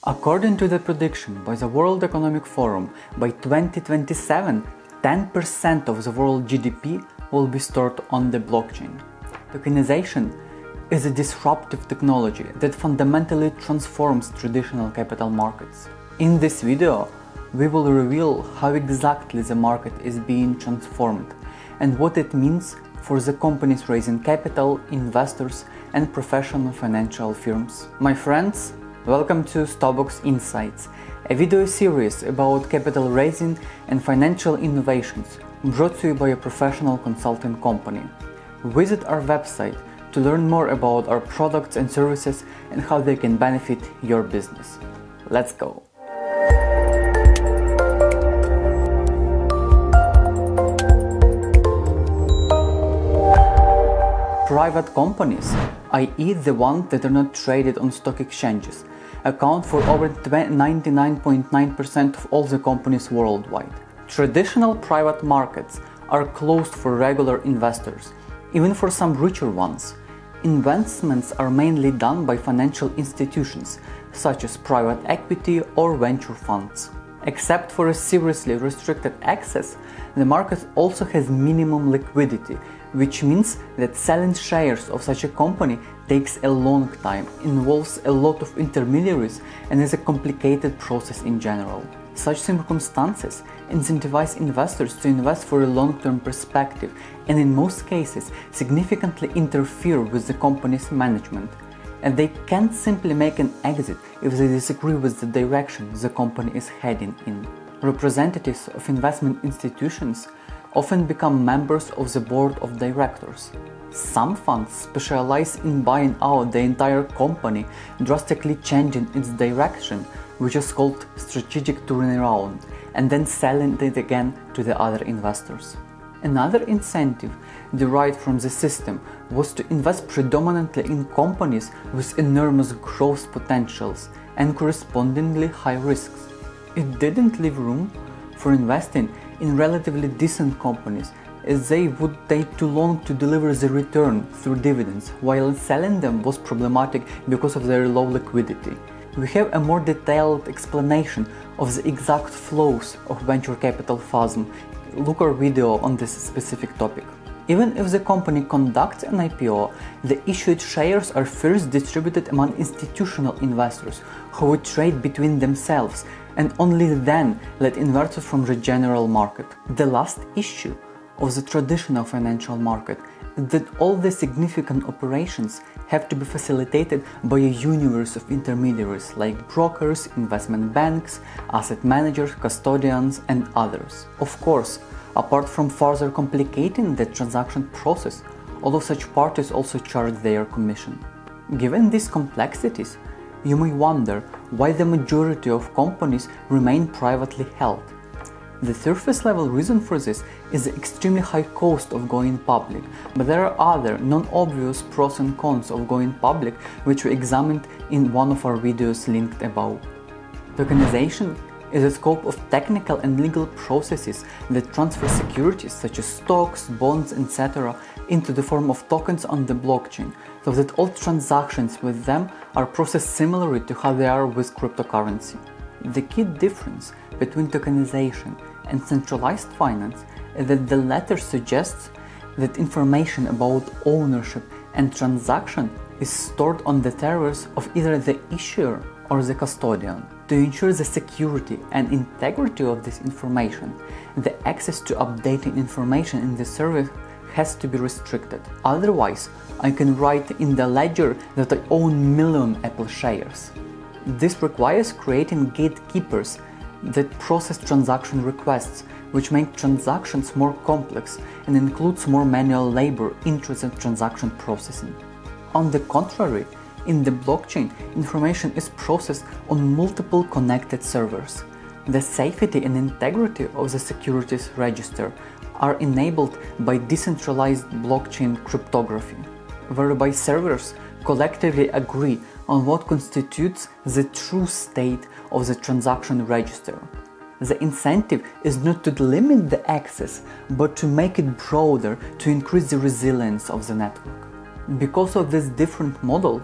According to the prediction by the World Economic Forum, by 2027, 10% of the world GDP will be stored on the blockchain. Tokenization is a disruptive technology that fundamentally transforms traditional capital markets. In this video, we will reveal how exactly the market is being transformed and what it means for the companies raising capital, investors, and professional financial firms. My friends, welcome to Stobox Insights, a video series about capital raising and financial innovations brought to you by a professional consulting company. Visit our website to learn more about our products and services and how they can benefit your business. Let's go! Private companies, i.e. the ones that are not traded on stock exchanges, account for over 99.9% of all the companies worldwide. Traditional private markets are closed for regular investors, even for some richer ones. Investments are mainly done by financial institutions, such as private equity or venture funds. Except for a seriously restricted access, the market also has minimum liquidity, which means that selling shares of such a company takes a long time, involves a lot of intermediaries, and is a complicated process in general. Such circumstances incentivize investors to invest for a long-term perspective and in most cases significantly interfere with the company's management. And they can't simply make an exit if they disagree with the direction the company is heading in. Representatives of investment institutions often become members of the board of directors. Some funds specialize in buying out the entire company, drastically changing its direction, which is called strategic turnaround, and then selling it again to the other investors. Another incentive derived from the system was to invest predominantly in companies with enormous growth potentials and correspondingly high risks. It didn't leave room for investing in relatively decent companies, as they would take too long to deliver the return through dividends, while selling them was problematic because of their low liquidity. We have a more detailed explanation of the exact flows of venture capital FASM. Look our video on this specific topic. Even if the company conducts an IPO, the issued shares are first distributed among institutional investors who would trade between themselves and only then let investors from the general market. The last issue of the traditional financial market is that all the significant operations have to be facilitated by a universe of intermediaries like brokers, investment banks, asset managers, custodians, and others. Of course, apart from further complicating the transaction process, all of such parties also charge their commission. Given these complexities, you may wonder why the majority of companies remain privately held. The surface-level reason for this is the extremely high cost of going public, but there are other non-obvious pros and cons of going public, which we examined in one of our videos linked above. Tokenization is a scope of technical and legal processes that transfer securities such as stocks, bonds, etc. into the form of tokens on the blockchain, so that all transactions with them are processed similarly to how they are with cryptocurrency. The key difference between tokenization and centralized finance is that the latter suggests that information about ownership and transaction is stored on the servers of either the issuer or the custodian. To ensure the security and integrity of this information, the access to updating information in the service has to be restricted. Otherwise, I can write in the ledger that I own million Apple shares. This requires creating gatekeepers that process transaction requests, which make transactions more complex and includes more manual labor into the transaction processing. On the contrary, in the blockchain, information is processed on multiple connected servers. The safety and integrity of the securities register are enabled by decentralized blockchain cryptography, whereby servers collectively agree on what constitutes the true state of the transaction register. The incentive is not to limit the access, but to make it broader to increase the resilience of the network. Because of this different model,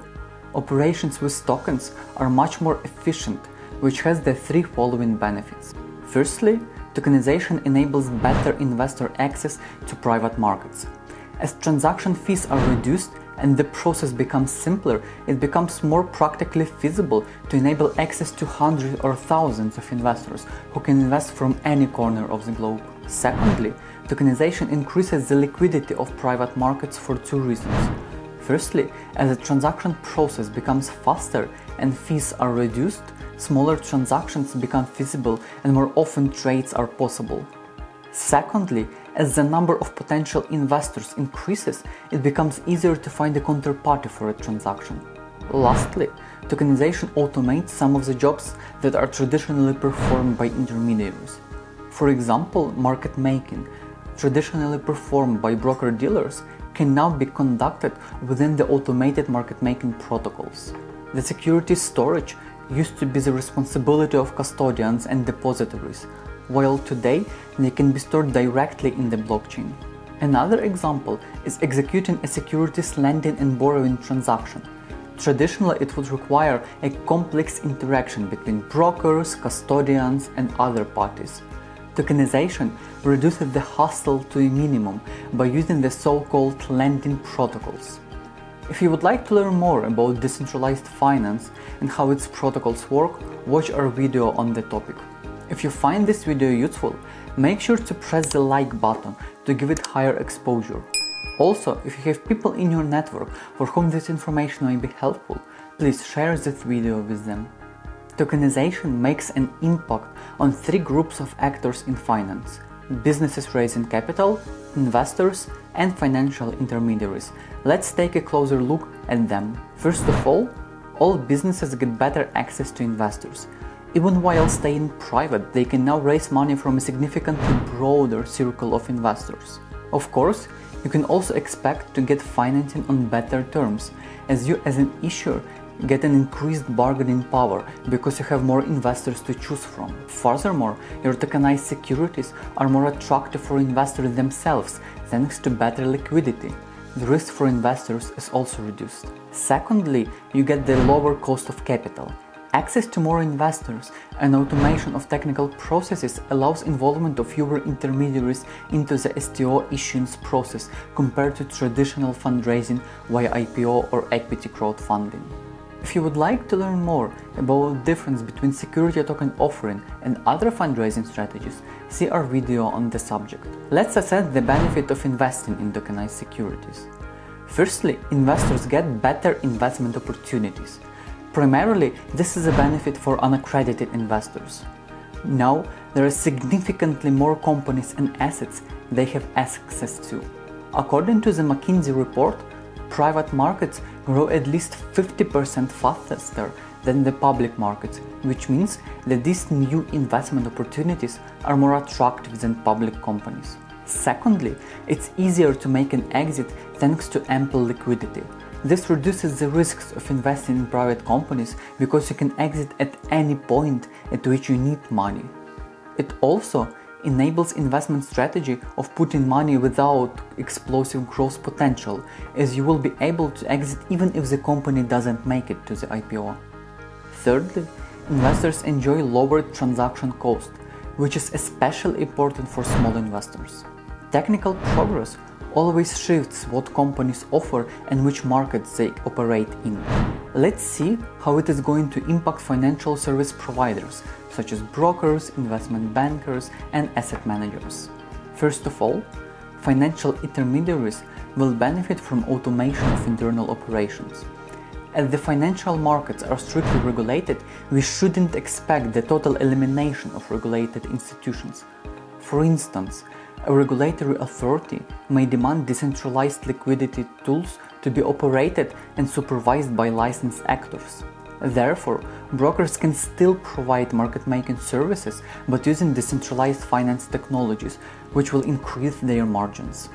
Operations with tokens are much more efficient, which has the three following benefits. Firstly, tokenization enables better investor access to private markets. As transaction fees are reduced and the process becomes simpler, it becomes more practically feasible to enable access to hundreds or thousands of investors who can invest from any corner of the globe. Secondly, tokenization increases the liquidity of private markets for two reasons. Firstly, as the transaction process becomes faster and fees are reduced, smaller transactions become feasible and more often trades are possible. Secondly, as the number of potential investors increases, it becomes easier to find a counterparty for a transaction. Lastly, tokenization automates some of the jobs that are traditionally performed by intermediaries. For example, market making, traditionally performed by broker-dealers, can now be conducted within the automated market-making protocols. The securities storage used to be the responsibility of custodians and depositories, while today they can be stored directly in the blockchain. Another example is executing a securities lending and borrowing transaction. Traditionally, it would require a complex interaction between brokers, custodians, and other parties. Tokenization reduces the hassle to a minimum by using the so-called lending protocols. If you would like to learn more about decentralized finance and how its protocols work, watch our video on the topic. If you find this video useful, make sure to press the like button to give it higher exposure. Also, if you have people in your network for whom this information may be helpful, please share this video with them. Tokenization makes an impact on three groups of actors in finance: businesses raising capital, investors, and financial intermediaries. Let's take a closer look at them. First of all businesses get better access to investors. Even while staying private, they can now raise money from a significantly broader circle of investors. Of course, you can also expect to get financing on better terms, as you as an issuer get an increased bargaining power because you have more investors to choose from. Furthermore, your tokenized securities are more attractive for investors themselves thanks to better liquidity. The risk for investors is also reduced. Secondly, you get the lower cost of capital. Access to more investors and automation of technical processes allows involvement of fewer intermediaries into the STO issuance process compared to traditional fundraising via IPO or equity crowdfunding. If you would like to learn more about the difference between security token offering and other fundraising strategies, see our video on the subject. Let's assess the benefit of investing in tokenized securities. Firstly, investors get better investment opportunities. Primarily, this is a benefit for unaccredited investors. Now, there are significantly more companies and assets they have access to. According to the McKinsey report, private markets grow at least 50% faster than the public markets, which means that these new investment opportunities are more attractive than public companies. Secondly, it's easier to make an exit thanks to ample liquidity. This reduces the risks of investing in private companies because you can exit at any point at which you need money. It also enables investment strategy of putting money without explosive growth potential, as you will be able to exit even if the company doesn't make it to the IPO. Thirdly, investors enjoy lower transaction cost, which is especially important for small investors. Technical progress always shifts what companies offer and which markets they operate in. Let's see how it is going to impact financial service providers, such as brokers, investment bankers, and asset managers. First of all, financial intermediaries will benefit from automation of internal operations. As the financial markets are strictly regulated, we shouldn't expect the total elimination of regulated institutions. For instance, a regulatory authority may demand decentralized liquidity tools to be operated and supervised by licensed actors. Therefore, brokers can still provide market-making services but using decentralized finance technologies, which will increase their margins.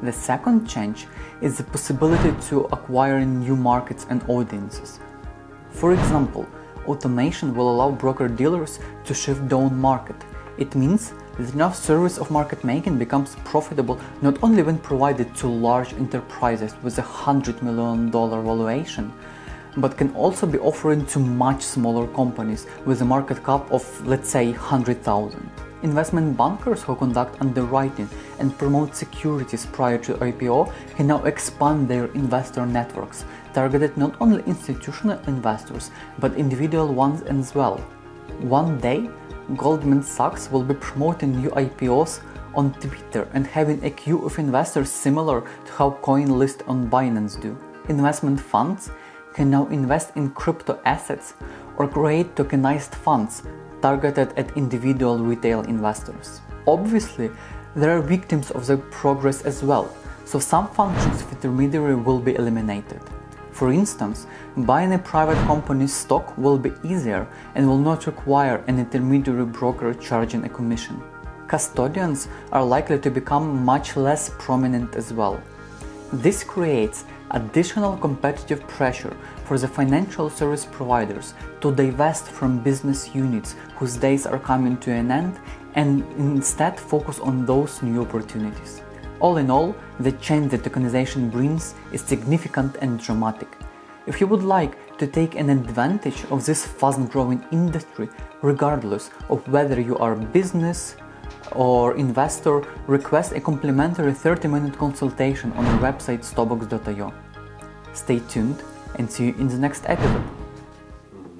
The second change is the possibility to acquire new markets and audiences. For example, automation will allow broker-dealers to shift down market. It means that enough service of market making becomes profitable not only when provided to large enterprises with $100 million valuation, but can also be offered to much smaller companies with a market cap of, let's say, 100,000. Investment bankers who conduct underwriting and promote securities prior to IPO can now expand their investor networks, targeted not only institutional investors, but individual ones as well. One day, Goldman Sachs will be promoting new IPOs on Twitter and having a queue of investors similar to how coin lists on Binance do. Investment funds can now invest in crypto assets or create tokenized funds targeted at individual retail investors. Obviously, there are victims of the progress as well, so some functions of intermediary will be eliminated. For instance, buying a private company's stock will be easier and will not require an intermediary broker charging a commission. Custodians are likely to become much less prominent as well. This creates additional competitive pressure for the financial service providers to divest from business units whose days are coming to an end and instead focus on those new opportunities. All in all, the change that tokenization brings is significant and dramatic. If you would like to take an advantage of this fast-growing industry, regardless of whether you are a business or investor, request a complimentary 30-minute consultation on our website stobox.io. Stay tuned and see you in the next episode.